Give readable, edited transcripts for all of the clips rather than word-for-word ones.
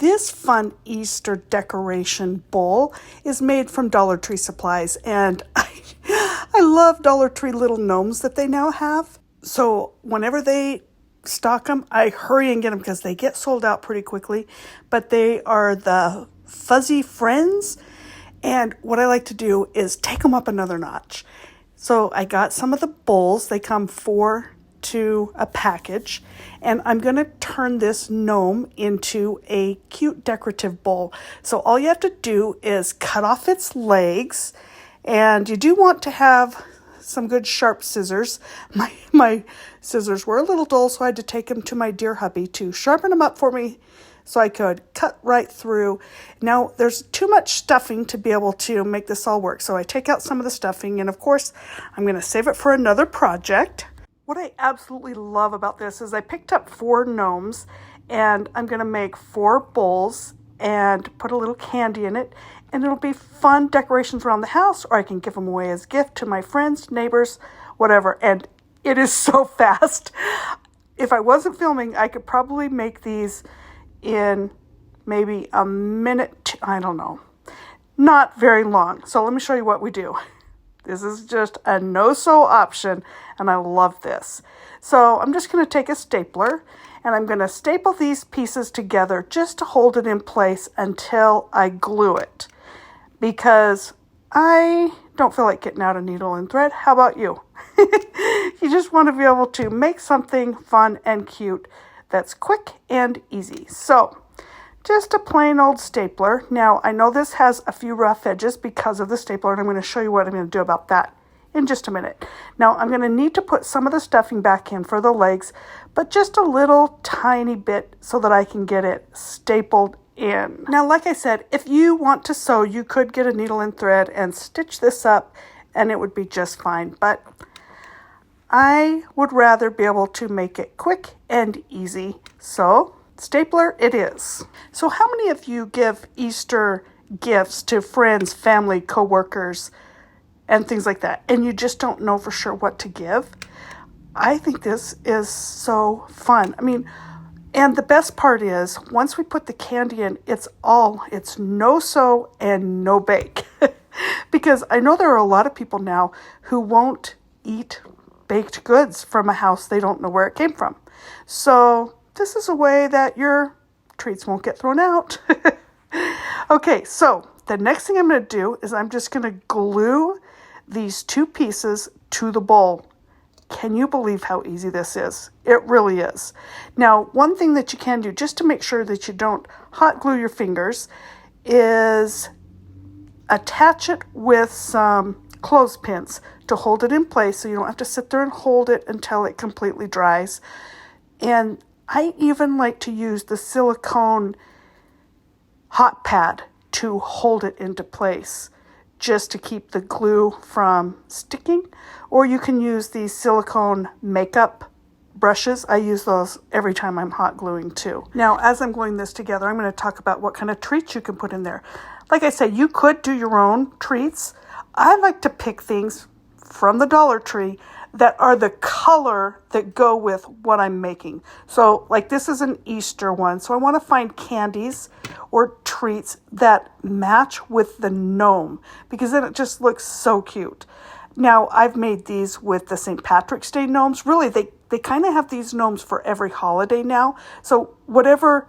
This fun Easter decoration bowl is made from Dollar Tree supplies, and I love Dollar Tree little gnomes that they now have. So whenever they stock them, I hurry and get them because they get sold out pretty quickly. But they are the Fuzzy Friends, and what I like to do is take them up another notch. So I got some of the bowls. They come 4 to a package, and I'm going to turn this gnome into a cute decorative bowl. So all you have to do is cut off its legs, and you do want to have some good sharp scissors. My scissors were a little dull, so I had to take them to my dear hubby to sharpen them up for me so I could cut right through. Now, there's too much stuffing to be able to make this all work, so I take out some of the stuffing, and of course, I'm going to save it for another project. What I absolutely love about this is I picked up 4 gnomes, and I'm going to make 4 bowls and put a little candy in it, and it'll be fun decorations around the house, or I can give them away as a gift to my friends, neighbors, whatever, and it is so fast. If I wasn't filming, I could probably make these in maybe a minute, I don't know, not very long. So let me show you what we do. This is just a no-sew option, and I love this. So I'm just going to take a stapler, and I'm going to staple these pieces together just to hold it in place until I glue it, because I don't feel like getting out a needle and thread. How about you? You just want to be able to make something fun and cute that's quick and easy. So just a plain old stapler. Now, I know this has a few rough edges because of the stapler, and I'm going to show you what I'm going to do about that in just a minute. Now, I'm going to need to put some of the stuffing back in for the legs, but just a little tiny bit so that I can get it stapled in. Now, like I said, if you want to sew, you could get a needle and thread and stitch this up, and it would be just fine. But I would rather be able to make it quick and easy. So stapler it is. So how many of you give Easter gifts to friends, family, coworkers, and things like that, and you just don't know for sure what to give? I think this is so fun. I mean, and the best part is once we put the candy in, it's no sew and no bake. Because I know there are a lot of people now who won't eat baked goods from a house they don't know where it came from. So this is a way that your treats won't get thrown out. Okay, so the next thing I'm going to do is I'm just going to glue these 2 pieces to the bowl. Can you believe how easy this is? It really is. Now, one thing that you can do just to make sure that you don't hot glue your fingers is attach it with some clothespins to hold it in place so you don't have to sit there and hold it until it completely dries. And I even like to use the silicone hot pad to hold it into place just to keep the glue from sticking. Or you can use these silicone makeup brushes. I use those every time I'm hot gluing too. Now, as I'm gluing this together, I'm going to talk about what kind of treats you can put in there. Like I said, you could do your own treats. I like to pick things from the Dollar Tree that are the color that go with what I'm making. So like this is an Easter one, so I want to find candies or treats that match with the gnome, because then it just looks so cute. Now, I've made these with the St. Patrick's Day gnomes. Really, they kind of have these gnomes for every holiday now. So whatever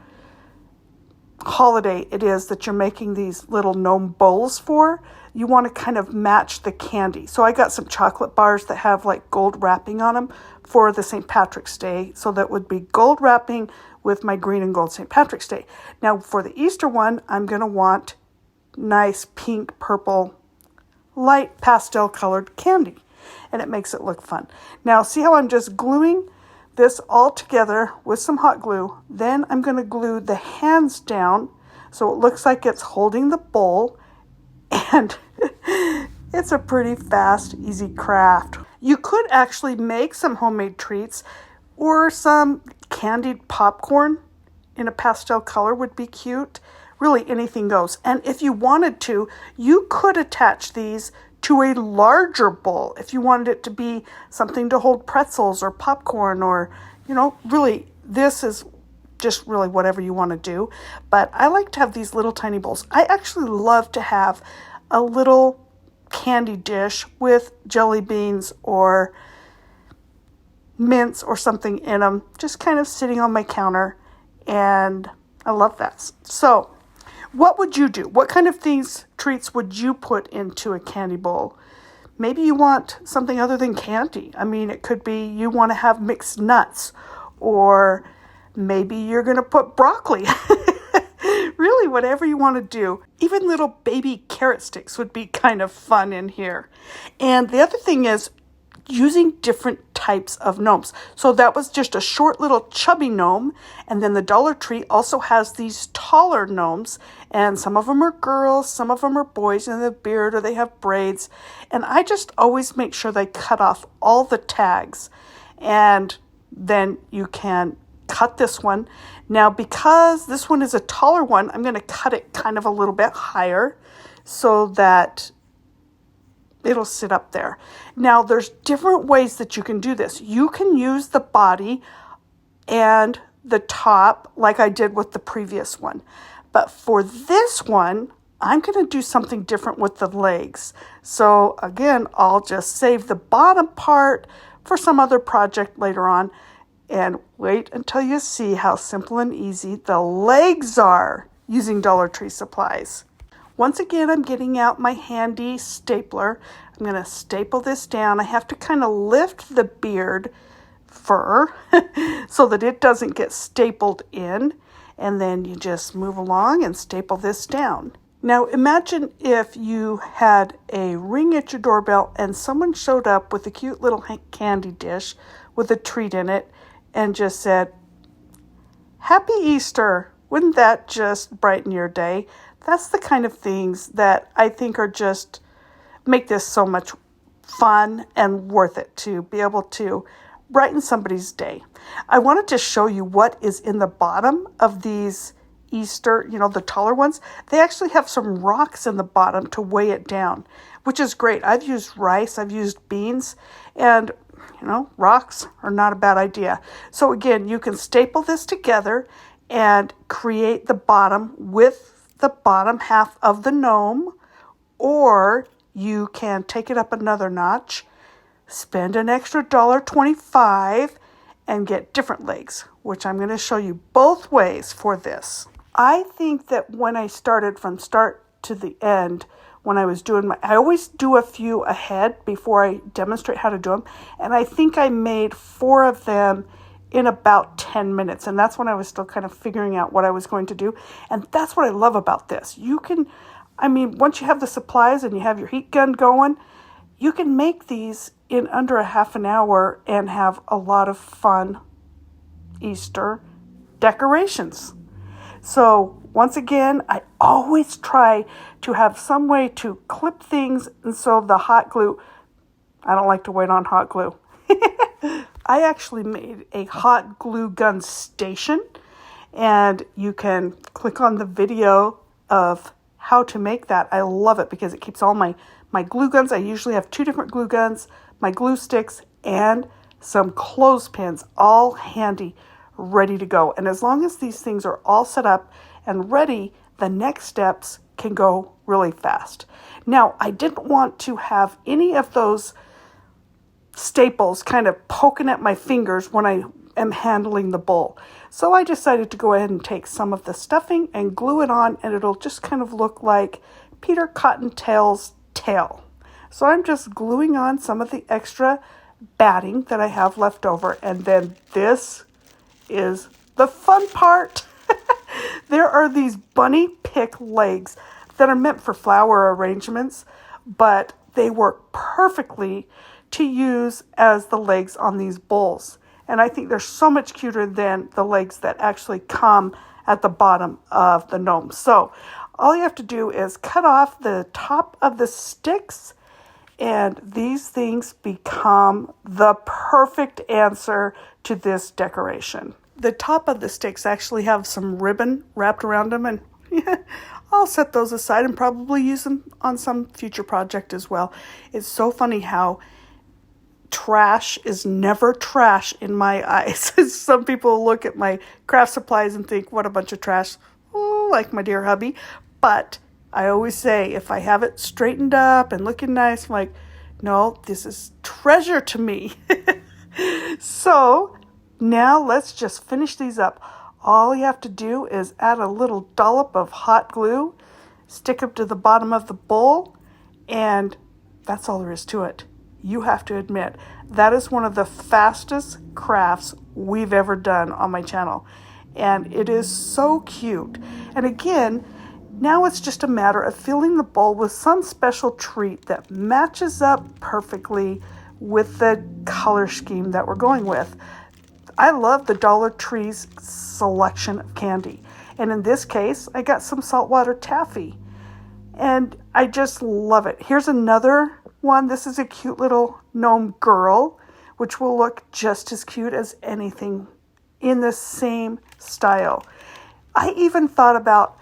holiday it is that you're making these little gnome bowls for, you want to kind of match the candy. So I got some chocolate bars that have like gold wrapping on them for the St. Patrick's Day. So that would be gold wrapping with my green and gold St. Patrick's Day. Now for the Easter one, I'm going to want nice pink, purple, light pastel colored candy. And it makes it look fun. Now see how I'm just gluing this all together with some hot glue. Then I'm going to glue the hands down so it looks like it's holding the bowl. And it's a pretty fast, easy craft. You could actually make some homemade treats, or some candied popcorn in a pastel color would be cute. Really, anything goes. And if you wanted to, you could attach these to a larger bowl if you wanted it to be something to hold pretzels or popcorn, or, really, this is just really whatever you want to do. But I like to have these little tiny bowls. I actually love to have a little candy dish with jelly beans or mints or something in them, just kind of sitting on my counter. And I love that. So what would you do? What kind of treats would you put into a candy bowl? Maybe you want something other than candy. I mean, it could be you want to have mixed nuts, or maybe you're going to put broccoli. Really, whatever you want to do. Even little baby carrot sticks would be kind of fun in here. And the other thing is using different types of gnomes. So that was just a short little chubby gnome. And then the Dollar Tree also has these taller gnomes. And some of them are girls, some of them are boys, and they have beard or they have braids. And I just always make sure they cut off all the tags. And then you can cut this one. Now, because this one is a taller one, I'm going to cut it kind of a little bit higher so that it'll sit up there. Now, there's different ways that you can do this. You can use the body and the top like I did with the previous one. But for this one, I'm going to do something different with the legs. So again, I'll just save the bottom part for some other project later on. And wait until you see how simple and easy the legs are using Dollar Tree supplies. Once again, I'm getting out my handy stapler. I'm going to staple this down. I have to kind of lift the beard fur so that it doesn't get stapled in. And then you just move along and staple this down. Now imagine if you had a ring at your doorbell and someone showed up with a cute little candy dish with a treat in it and just said, "Happy Easter." Wouldn't that just brighten your day? That's the kind of things that I think are just make this so much fun and worth it to be able to brighten somebody's day. I wanted to show you what is in the bottom of these Easter, the taller ones. They actually have some rocks in the bottom to weigh it down, which is great. I've used rice, I've used beans, and rocks are not a bad idea. So again, you can staple this together and create the bottom with the bottom half of the gnome, or you can take it up another notch, spend an extra $1.25 and get different legs, which I'm going to show you both ways for this. I think that when I started from start to the end, when I was doing I always do a few ahead before I demonstrate how to do them. And I think I made 4 of them in about 10 minutes. And that's when I was still kind of figuring out what I was going to do. And that's what I love about this. Once you have the supplies and you have your heat gun going, you can make these in under a half an hour and have a lot of fun Easter decorations. So once again, I always try to have some way to clip things, and so the hot glue, I don't like to wait on hot glue. I actually made a hot glue gun station, and you can click on the video of how to make that. I love it because it keeps all my glue guns. I usually have 2 different glue guns, my glue sticks, and some clothespins all handy, ready to go. And as long as these things are all set up and ready, the next steps can go really fast. Now, I didn't want to have any of those staples kind of poking at my fingers when I am handling the bowl. So I decided to go ahead and take some of the stuffing and glue it on, and it'll just kind of look like Peter Cottontail's tail. So I'm just gluing on some of the extra batting that I have left over, and then this is the fun part. There are these bunny pick legs that are meant for flower arrangements, but they work perfectly to use as the legs on these bowls. And I think they're so much cuter than the legs that actually come at the bottom of the gnome. So all you have to do is cut off the top of the sticks, and these things become the perfect answer to this decoration. The top of the sticks actually have some ribbon wrapped around them, and I'll set those aside and probably use them on some future project as well. It's so funny how trash is never trash in my eyes. Some people look at my craft supplies and think, what a bunch of trash, oh, like my dear hubby. But I always say, if I have it straightened up and looking nice, I'm like, no, this is treasure to me. So now let's just finish these up. All you have to do is add a little dollop of hot glue, stick them to the bottom of the bowl, and that's all there is to it. You have to admit, that is one of the fastest crafts we've ever done on my channel. And it is so cute. And again, now it's just a matter of filling the bowl with some special treat that matches up perfectly with the color scheme that we're going with. I love the Dollar Tree's selection of candy. And in this case, I got some saltwater taffy. And I just love it. Here's another one. This is a cute little gnome girl, which will look just as cute as anything in the same style. I even thought about,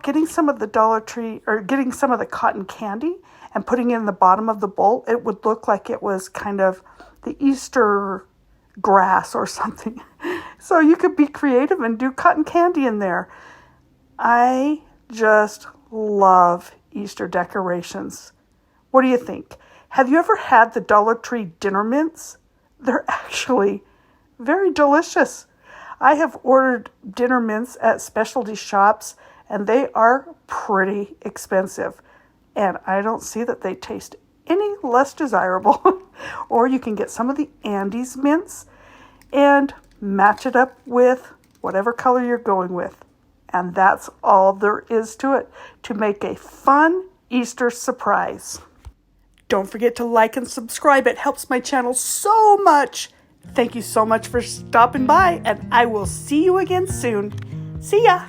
getting some of the Dollar Tree or getting some of the cotton candy and putting it in the bottom of the bowl. It would look like it was kind of the Easter grass or something. So you could be creative and do cotton candy in there. I just love Easter decorations. What do you think? Have you ever had the Dollar Tree dinner mints? They're actually very delicious. I have ordered dinner mints at specialty shops, and they are pretty expensive. And I don't see that they taste any less desirable. Or you can get some of the Andes mints and match it up with whatever color you're going with. And that's all there is to it, to make a fun Easter surprise. Don't forget to like and subscribe. It helps my channel so much. Thank you so much for stopping by, and I will see you again soon. See ya!